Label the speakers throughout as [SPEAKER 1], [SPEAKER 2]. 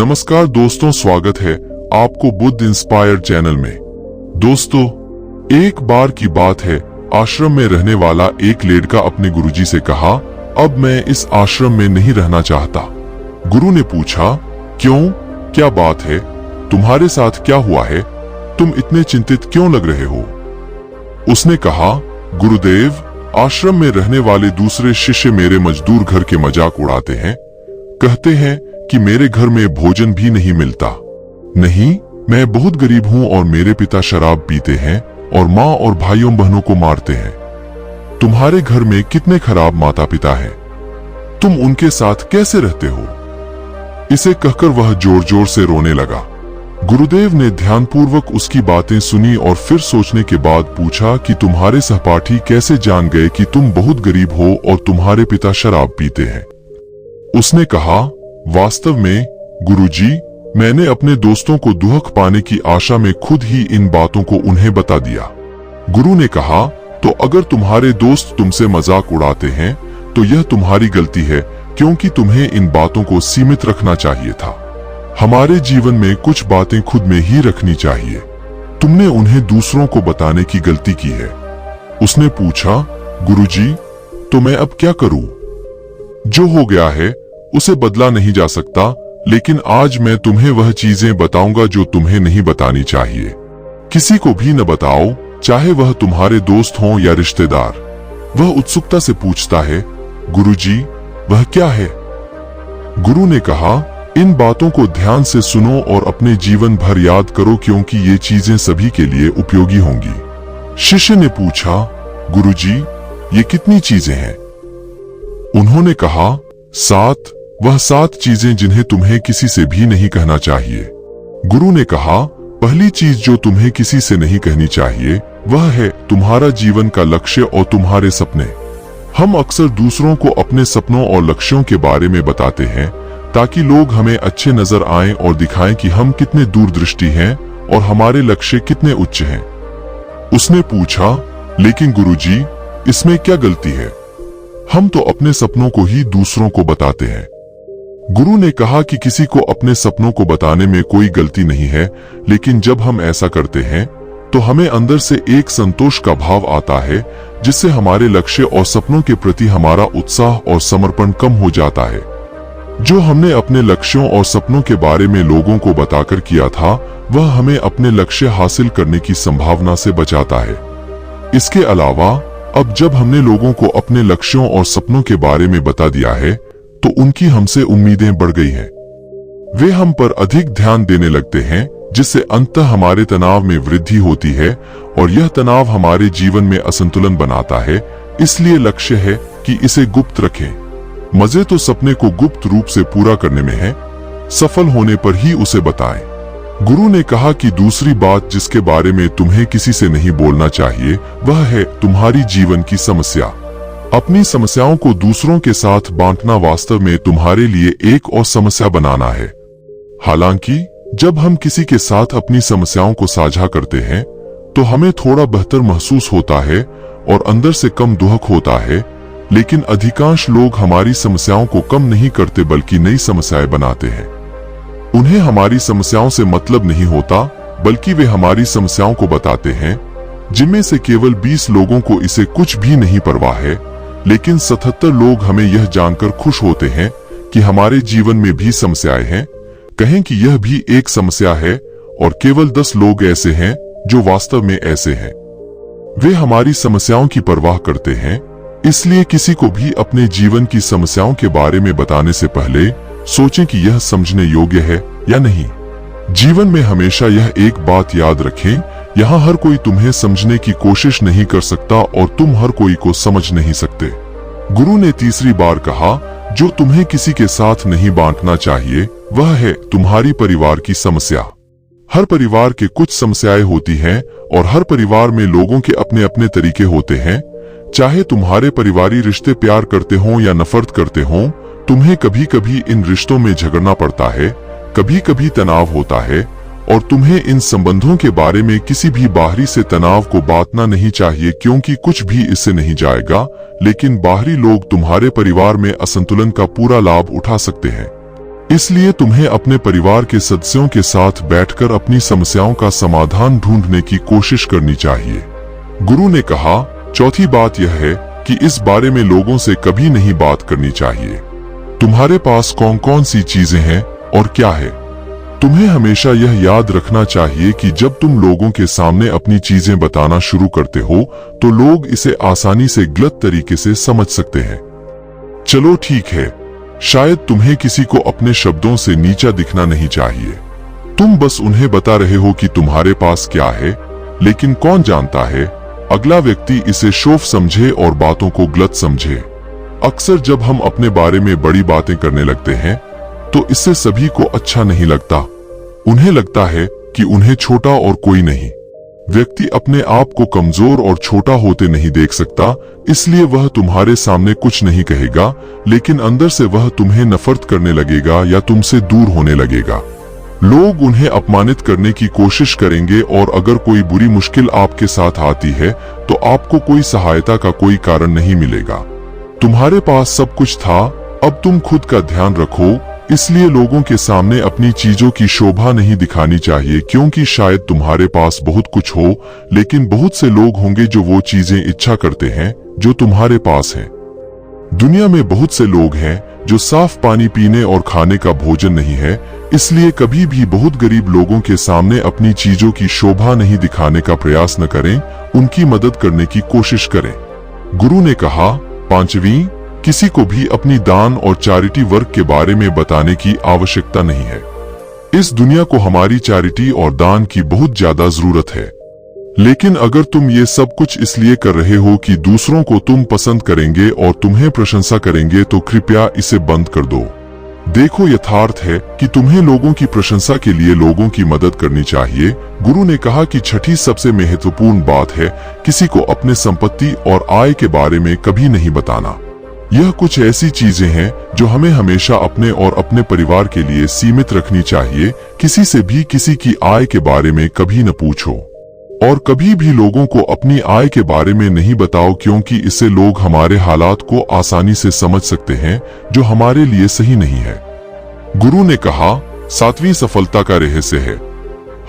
[SPEAKER 1] नमस्कार दोस्तों, स्वागत है आपको बुद्ध इंस्पायर्ड चैनल में। दोस्तों, एक बार की बात है, आश्रम में रहने वाला एक लड़का अपने गुरुजी से कहा, अब मैं इस आश्रम में नहीं रहना चाहता। गुरु ने पूछा, क्यों, क्या बात है, तुम्हारे साथ क्या हुआ है, तुम इतने चिंतित क्यों लग रहे हो? उसने कहा, गुरुदेव, आश्रम में रहने वाले दूसरे शिष्य मेरे मजदूर घर के मजाक उड़ाते हैं, कहते हैं कि मेरे घर में भोजन भी नहीं मिलता। नहीं, मैं बहुत गरीब हूँ और मेरे पिता शराब पीते हैं और माँ और भाइयों बहनों को मारते हैं। तुम्हारे घर में कितने खराब माता पिता हैं, तुम उनके साथ कैसे रहते हो? इसे कहकर वह जोर जोर से रोने लगा। गुरुदेव ने ध्यानपूर्वक उसकी बातें सुनी और फिर सोचने के बाद पूछा कि तुम्हारे सहपाठी कैसे जान गए कि तुम बहुत गरीब हो और तुम्हारे पिता शराब पीते हैं? उसने कहा, वास्तव में गुरुजी, मैंने अपने दोस्तों को दुख पाने की आशा में खुद ही इन बातों को उन्हें बता दिया। गुरु ने कहा, तो अगर तुम्हारे दोस्त तुमसे मजाक उड़ाते हैं तो यह तुम्हारी गलती है, क्योंकि तुम्हें इन बातों को सीमित रखना चाहिए था। हमारे जीवन में कुछ बातें खुद में ही रखनी चाहिए। तुमने उन्हें दूसरों को बताने की गलती की है। उसने पूछा, गुरुजी, तो मैं अब क्या करूं? जो हो गया है उसे बदला नहीं जा सकता, लेकिन आज मैं तुम्हें वह चीजें बताऊंगा जो तुम्हें नहीं बतानी चाहिए। किसी को भी न बताओ, चाहे वह तुम्हारे दोस्त हों या रिश्तेदार। वह उत्सुकता से पूछता है, गुरुजी, वह क्या है? गुरु ने कहा, इन बातों को ध्यान से सुनो और अपने जीवन भर याद करो, क्योंकि ये चीजें सभी के लिए उपयोगी होंगी। शिष्य ने पूछा, गुरुजी, ये कितनी चीजें हैं? उन्होंने कहा, 7, वह 7 चीजें जिन्हें तुम्हें किसी से भी नहीं कहना चाहिए। गुरु ने कहा, पहली चीज जो तुम्हें किसी से नहीं कहनी चाहिए वह है तुम्हारा जीवन का लक्ष्य और तुम्हारे सपने। हम अक्सर दूसरों को अपने सपनों और लक्ष्यों के बारे में बताते हैं ताकि लोग हमें अच्छे नजर आएं और दिखाएं कि हम कितने दूरदृष्टि हैं और हमारे लक्ष्य कितने उच्च हैं। उसने पूछा, लेकिन गुरुजी, इसमें क्या गलती है? हम तो अपने सपनों को ही दूसरों को बताते हैं। गुरु ने कहा कि किसी को अपने सपनों को बताने में कोई गलती नहीं है, लेकिन जब हम ऐसा करते हैं तो हमें अंदर से एक संतोष का भाव आता है, जिससे हमारे लक्ष्य और सपनों के प्रति हमारा उत्साह और समर्पण कम हो जाता है। जो हमने अपने लक्ष्यों और सपनों के बारे में लोगों को बताकर किया था, वह हमें अपने लक्ष्य हासिल करने की संभावना से बचाता है। इसके अलावा अब जब हमने लोगों को अपने लक्ष्यों और सपनों के बारे में बता दिया है तो उनकी हमसे उम्मीदें बढ़ गई हैं। वे हम पर अधिक ध्यान देने लगते हैं, जिससे अंततः हमारे तनाव में वृद्धि होती है और यह तनाव हमारे जीवन में असंतुलन बनाता है। इसलिए लक्ष्य है कि इसे गुप्त रखें। मजे तो सपने को गुप्त रूप से पूरा करने में है, सफल होने पर ही उसे बताएं। गुरु ने कहा कि दूसरी बात जिसके बारे में तुम्हें किसी से नहीं बोलना चाहिए वह है तुम्हारी जीवन की समस्या। अपनी समस्याओं को दूसरों के साथ बांटना वास्तव में तुम्हारे लिए एक और समस्या बनाना है। हालांकि जब हम किसी के साथ अपनी समस्याओं को साझा करते हैं तो हमें थोड़ा बेहतर महसूस होता है और अंदर से कम दुख होता है, लेकिन अधिकांश लोग हमारी समस्याओं को कम नहीं करते बल्कि नई समस्याएं बनाते हैं। उन्हें हमारी समस्याओं से मतलब नहीं होता, बल्कि वे हमारी समस्याओं को बताते हैं, जिनमें से केवल 20 लोगों को इसे कुछ भी नहीं परवाह है, लेकिन 77 लोग हमें यह जानकर खुश होते हैं कि हमारे जीवन में भी समस्याएं हैं, कहें कि यह भी एक समस्या है, और केवल 10 लोग ऐसे हैं जो वास्तव में ऐसे हैं। वे हमारी समस्याओं की परवाह करते हैं। इसलिए किसी को भी अपने जीवन की समस्याओं के बारे में बताने से पहले सोचें कि यह समझने योग्य है या नहीं। जीवन में हमेशा यह एक बात याद रखें, यहाँ हर कोई तुम्हें समझने की कोशिश नहीं कर सकता और तुम हर कोई को समझ नहीं सकते। गुरु ने तीसरी बार कहा, जो तुम्हें किसी के साथ नहीं बांटना चाहिए वह है तुम्हारी परिवार की समस्या। हर परिवार के कुछ समस्याएं होती हैं और हर परिवार में लोगों के अपने अपने तरीके होते हैं। चाहे तुम्हारे परिवारी रिश्ते प्यार करते हों या नफरत करते हों, तुम्हें कभी कभी इन रिश्तों में झगड़ना पड़ता है, कभी कभी तनाव होता है, और तुम्हें इन संबंधों के बारे में किसी भी बाहरी से तनाव को बांटना नहीं चाहिए, क्योंकि कुछ भी इससे नहीं जाएगा, लेकिन बाहरी लोग तुम्हारे परिवार में असंतुलन का पूरा लाभ उठा सकते हैं। इसलिए तुम्हें अपने परिवार के सदस्यों के साथ बैठकर अपनी समस्याओं का समाधान ढूंढने की कोशिश करनी चाहिए। गुरु ने कहा, चौथी बात यह है कि इस बारे में लोगों से कभी नहीं बात करनी चाहिए। तुम्हारे पास कौन कौन सी चीजें हैं और क्या है। तुम्हें हमेशा यह याद रखना चाहिए कि जब तुम लोगों के सामने अपनी चीजें बताना शुरू करते हो तो लोग इसे आसानी से गलत तरीके से समझ सकते हैं। चलो ठीक है, शायद तुम्हें किसी को अपने शब्दों से नीचा दिखना नहीं चाहिए। तुम बस उन्हें बता रहे हो कि तुम्हारे पास क्या है, लेकिन कौन जानता है अगला व्यक्ति इसे शोफ समझे और बातों को गलत समझे। अक्सर जब हम अपने बारे में बड़ी बातें करने लगते हैं तो इससे सभी को अच्छा नहीं लगता। उन्हें लगता है कि उन्हें छोटा और कोई नहीं। व्यक्ति अपने आप को कमजोर और छोटा होते नहीं देख सकता, इसलिए वह तुम्हारे सामने कुछ नहीं कहेगा, लेकिन अंदर से वह तुम्हें नफरत करने लगेगा या तुमसे दूर होने लगेगा। लोग उन्हें अपमानित करने की कोशिश करेंगे और अगर कोई बुरी मुश्किल आपके साथ आती है तो आपको कोई सहायता का कोई कारण नहीं मिलेगा। तुम्हारे पास सब कुछ था, अब तुम खुद का ध्यान रखो। इसलिए लोगों के सामने अपनी चीजों की शोभा नहीं दिखानी चाहिए, क्योंकि शायद तुम्हारे पास बहुत कुछ हो, लेकिन बहुत से लोग होंगे जो वो चीजें इच्छा करते हैं जो तुम्हारे पास हैं। दुनिया में बहुत से लोग हैं जो साफ पानी पीने और खाने का भोजन नहीं है, इसलिए कभी भी बहुत गरीब लोगों के सामने अपनी चीजों की शोभा नहीं दिखाने का प्रयास न करें, उनकी मदद करने की कोशिश करें। गुरु ने कहा, पांचवी, किसी को भी अपनी दान और चैरिटी वर्क के बारे में बताने की आवश्यकता नहीं है। इस दुनिया को हमारी चैरिटी और दान की बहुत ज्यादा जरूरत है, लेकिन अगर तुम ये सब कुछ इसलिए कर रहे हो कि दूसरों को तुम पसंद करेंगे और तुम्हें प्रशंसा करेंगे तो कृपया इसे बंद कर दो। देखो, यथार्थ है कि तुम्हें लोगों की प्रशंसा के लिए लोगों की मदद करनी चाहिए। गुरु ने कहा कि छठी सबसे महत्वपूर्ण बात है किसी को अपने संपत्ति और आय के बारे में कभी नहीं बताना। यह कुछ ऐसी चीजें हैं जो हमें हमेशा अपने और अपने परिवार के लिए सीमित रखनी चाहिए। किसी से भी किसी की आय के बारे में कभी न पूछो और कभी भी लोगों को अपनी आय के बारे में नहीं बताओ, क्योंकि इससे लोग हमारे हालात को आसानी से समझ सकते हैं जो हमारे लिए सही नहीं है। गुरु ने कहा, सातवीं सफलता का रहस्य है।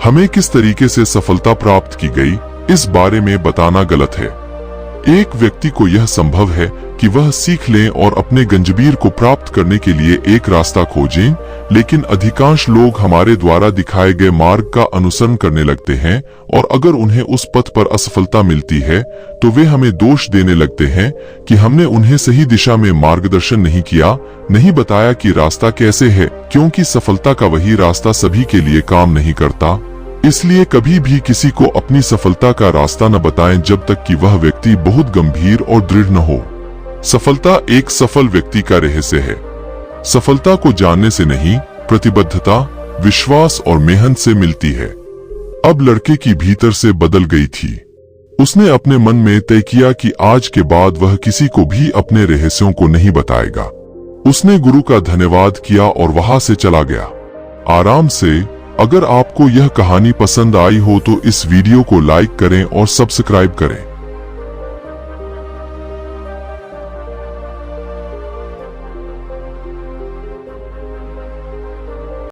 [SPEAKER 1] हमें किस तरीके से सफलता प्राप्त की गई इस बारे में बताना गलत है। एक व्यक्ति को यह संभव है कि वह सीख लें और अपने गंजबीर को प्राप्त करने के लिए एक रास्ता खोजें, लेकिन अधिकांश लोग हमारे द्वारा दिखाए गए मार्ग का अनुसरण करने लगते हैं और अगर उन्हें उस पथ पर असफलता मिलती है तो वे हमें दोष देने लगते हैं कि हमने उन्हें सही दिशा में मार्गदर्शन नहीं किया, नहीं बताया कि रास्ता कैसे है, क्योंकि सफलता का वही रास्ता सभी के लिए काम नहीं करता। इसलिए कभी भी किसी को अपनी सफलता का रास्ता न बताएं जब तक कि वह व्यक्ति बहुत गंभीर और दृढ़ न हो। सफलता एक सफल व्यक्ति का रहस्य है। सफलता को जानने से नहीं, प्रतिबद्धता, विश्वास और मेहनत से मिलती है। अब लड़के की भीतर से बदल गई थी। उसने अपने मन में तय किया कि आज के बाद वह किसी को भी अपने रहस्यों को नहीं बताएगा। उसने गुरु का धन्यवाद किया और वहां से चला गया आराम से। अगर आपको यह कहानी पसंद आई हो तो इस वीडियो को लाइक करें और सब्सक्राइब करें।